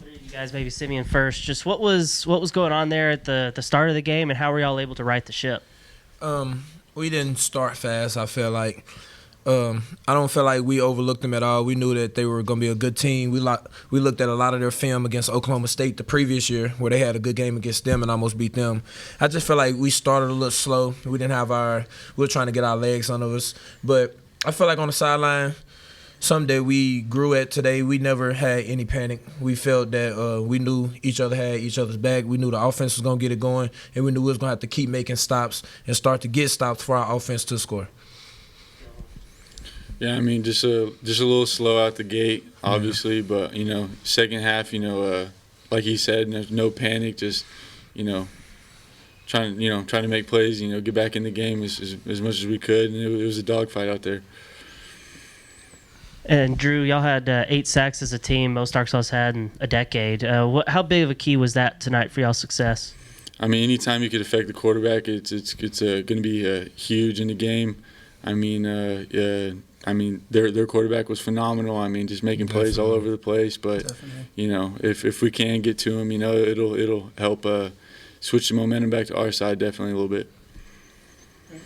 three of you guys, maybe Simeon first. Just what was going on there at the start of the game, and how were y'all able to right the ship? We didn't start fast. I feel like I don't feel like we overlooked them at all. We knew that they were going to be a good team. We looked at a lot of their film against Oklahoma State the previous year, where they had a good game against them and almost beat them. I just feel like we started a little slow. We were trying to get our legs under us. But I feel like on the sideline, something that we grew at today, we never had any panic. We felt that we knew each other had each other's back. We knew the offense was going to get it going, and we knew we was going to have to keep making stops and start to get stops for our offense to score. Yeah, I mean, just a little slow out the gate, obviously, but second half, like he said, there's no panic, just trying to make plays, get back in the game as much as we could, and it was a dogfight out there. And Drew, y'all had 8 sacks as a team, most Arkansas had in a decade. How big of a key was that tonight for y'all's success? I mean, anytime you could affect the quarterback, it's going to be huge in the game. I mean, their quarterback was phenomenal. I mean, just making plays all over the place. But if we can get to him, it'll help switch the momentum back to our side definitely a little bit.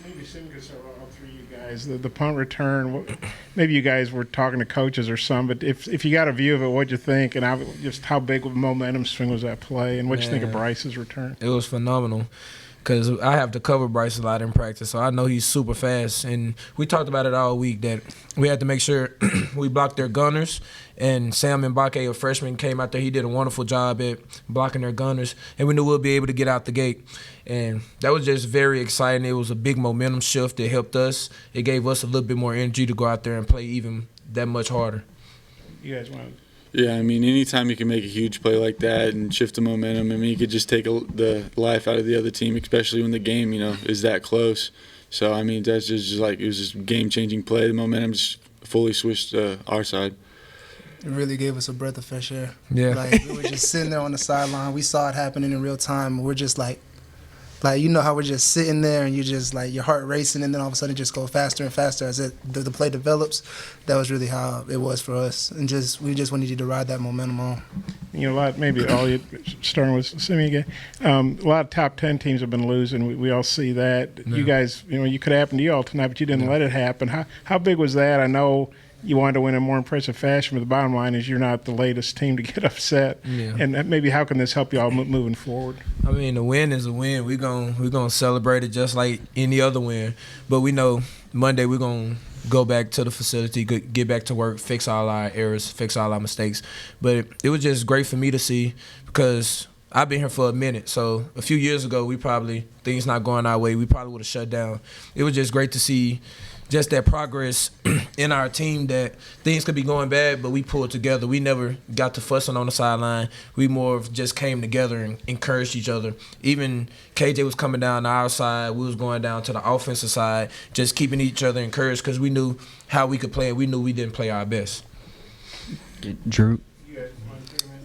Maybe Simeon could start all three of you guys. The punt return. Maybe you guys were talking to coaches or some, but if you got a view of it, what'd you think? And just how big of a momentum swing was that play? And what'd you think of Bryce's return? It was phenomenal. Because I have to cover Bryce a lot in practice, so I know he's super fast. And we talked about it all week that we had to make sure we blocked their gunners. And Sam Mbake, a freshman, came out there. He did a wonderful job at blocking their gunners. And we knew we'll be able to get out the gate. And that was just very exciting. It was a big momentum shift that helped us. It gave us a little bit more energy to go out there and play even that much harder. You guys want to? Yeah, I mean, anytime you can make a huge play like that and shift the momentum, I mean, you could just take the life out of the other team, especially when the game, is that close. So, I mean, that's just like it was just a game-changing play. The momentum just fully switched our side. It really gave us a breath of fresh air. Yeah. Like, we were just sitting there on the sideline. We saw it happening in real time. We're just like how we're just sitting there and you just like your heart racing, and then all of a sudden it just go faster and faster as the play develops. That was really how it was for us, and we just wanted you to ride that momentum on. Starting with Simeon again, a lot of top 10 teams have been losing. We all see that. Yeah. You guys, you could happen to you all tonight, but you didn't let it happen. How big was that? I know you wanted to win in more impressive fashion, but the bottom line is you're not the latest team to get upset. Yeah. And maybe how can this help you all moving forward? I mean, the win is a win. We're gonna celebrate it just like any other win. But we know Monday we're going to go back to the facility, get back to work, fix all our errors, fix all our mistakes. But it was just great for me to see because I've been here for a minute. So a few years ago, things not going our way, we probably would have shut down. It was just great to see just that progress in our team, that things could be going bad, but we pulled together. We never got to fussing on the sideline. We more of just came together and encouraged each other. Even KJ was coming down to our side. We was going down to the offensive side, just keeping each other encouraged because we knew how we could play, and we knew we didn't play our best. Drew?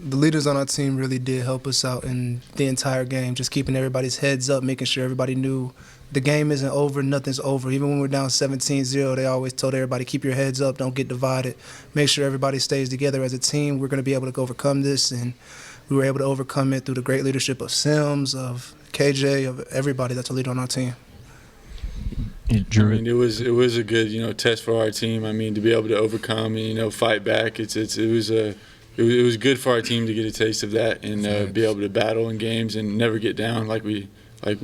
The leaders on our team really did help us out in the entire game, just keeping everybody's heads up, making sure everybody knew the game isn't over, nothing's over. Even when we're down 17-0, they always told everybody, keep your heads up, don't get divided. Make sure everybody stays together as a team. We're going to be able to overcome this, and we were able to overcome it through the great leadership of Sims, of KJ, of everybody that's a leader on our team. Drew, I mean, it was a good test for our team. I mean, to be able to overcome and fight back, it was good for our team to get a taste of that and be able to battle in games and never get down like we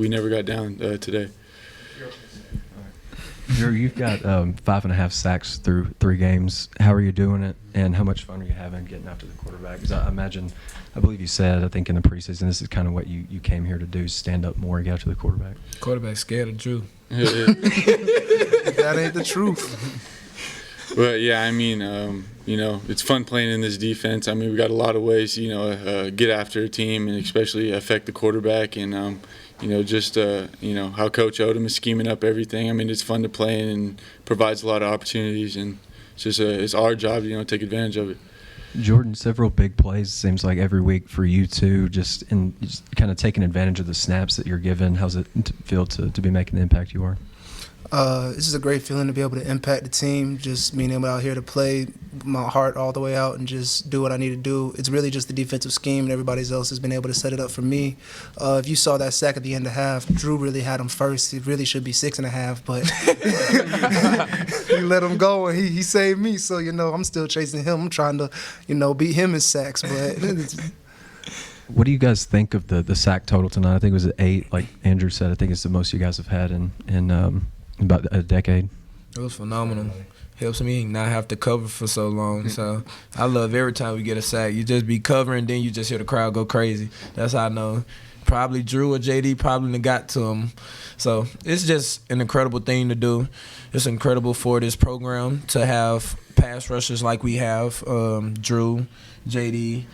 never got down today. Drew, you've got 5.5 sacks through 3 games. How are you doing it, and how much fun are you having getting after the quarterback? Because I believe you said, I think in the preseason, this is kind of what you came here to do, stand up more and get after the quarterback. Quarterback's scared of Drew. That ain't the truth. But, yeah, I mean, it's fun playing in this defense. I mean, we got a lot of ways, get after a team and especially affect the quarterback and, how Coach Odom is scheming up everything. I mean, it's fun to play in and provides a lot of opportunities, and it's our job to take advantage of it. Jordan, several big plays, seems like every week for you too, just kind of taking advantage of the snaps that you're given. How's it feel to be making the impact you are? It's just a great feeling to be able to impact the team, just being able out here to play my heart all the way out and just do what I need to do. It's really just the defensive scheme, and everybody else has been able to set it up for me. If you saw that sack at the end of half, Drew really had him first. It really should be 6.5, but he let him go, and he saved me. So, I'm still chasing him. I'm trying to, beat him in sacks. But What do you guys think of the sack total tonight? I think it was at 8, like Andrew said. I think it's the most you guys have had in about a decade. It was phenomenal. Helps me not have to cover for so long. So I love every time we get a sack. You just be covering, then you just hear the crowd go crazy. That's how I know. Probably Drew or JD probably done got to him. So it's just an incredible thing to do. It's incredible for this program to have pass rushers like we have, Drew, JD,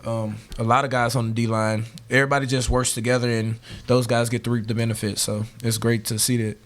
a lot of guys on the D-line. Everybody just works together, and those guys get to reap the benefits. So it's great to see that.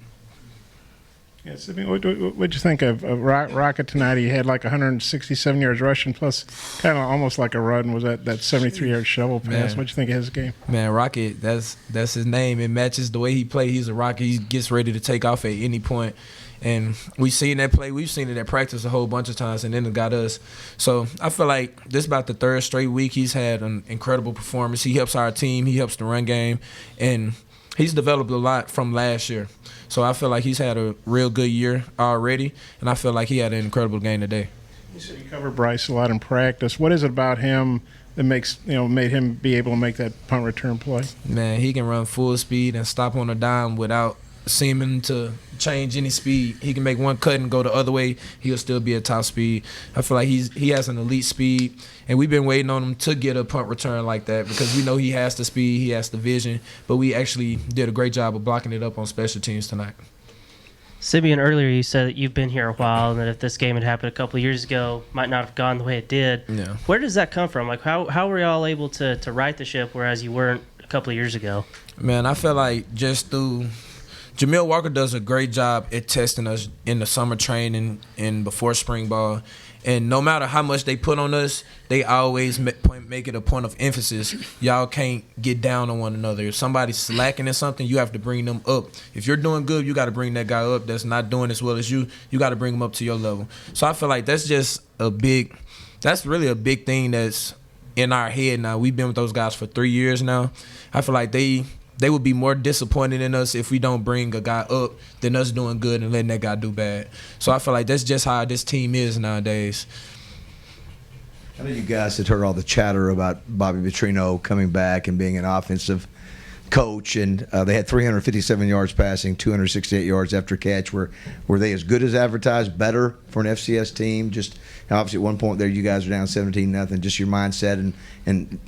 Yes, I mean, what'd you think of Rocket tonight? He had like 167 yards rushing, plus kind of almost like a run. Was that 73-yard shovel pass? What'd you think of his game? Man, Rocket, that's his name. It matches the way he plays. He's a Rocket. He gets ready to take off at any point. And we've seen that play. We've seen it at practice a whole bunch of times, and then it got us. So I feel like this is about the third straight week he's had an incredible performance. He helps our team. He helps the run game. And he's developed a lot from last year. So I feel like he's had a real good year already, and I feel like he had an incredible game today. You said you covered Bryce a lot in practice. What is it about him that made him be able to make that punt return play? Man, he can run full speed and stop on a dime without seeming to change any speed. He can make one cut and go the other way. He'll still be at top speed. I feel like he has an elite speed, and we've been waiting on him to get a punt return like that because we know he has the speed, he has the vision, but we actually did a great job of blocking it up on special teams tonight. Simeon, earlier you said that you've been here a while and that if this game had happened a couple of years ago, it might not have gone the way it did. Yeah. Where does that come from? Like, how were y'all able to right the ship whereas you weren't a couple of years ago? Man, I feel like just through – Jamil Walker does a great job at testing us in the summer training and before spring ball. And no matter how much they put on us, they always make it a point of emphasis. Y'all can't get down on one another. If somebody's slacking in something, you have to bring them up. If you're doing good, you got to bring that guy up that's not doing as well as you. You got to bring him up to your level. So I feel like that's really a big thing that's in our head now. We've been with those guys for 3 years now. I feel like they would be more disappointed in us if we don't bring a guy up than us doing good and letting that guy do bad. So I feel like that's just how this team is nowadays. I know you guys had heard all the chatter about Bobby Petrino coming back and being an offensive coach, and they had 357 yards passing, 268 yards after catch. Were they as good as advertised, better for an FCS team? Just obviously at one point there you guys were down 17-0. Just your mindset and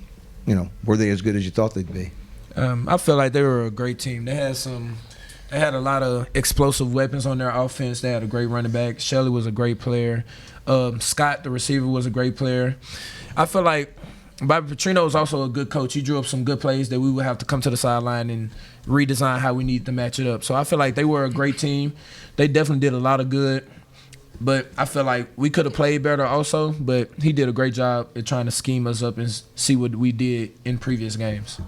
were they as good as you thought they'd be? I feel like they were a great team. They had a lot of explosive weapons on their offense. They had a great running back. Shelley was a great player. Scott, the receiver, was a great player. I feel like Bobby Petrino was also a good coach. He drew up some good plays that we would have to come to the sideline and redesign how we need to match it up. So I feel like they were a great team. They definitely did a lot of good. But I feel like we could have played better also, but he did a great job at trying to scheme us up and see what we did in previous games.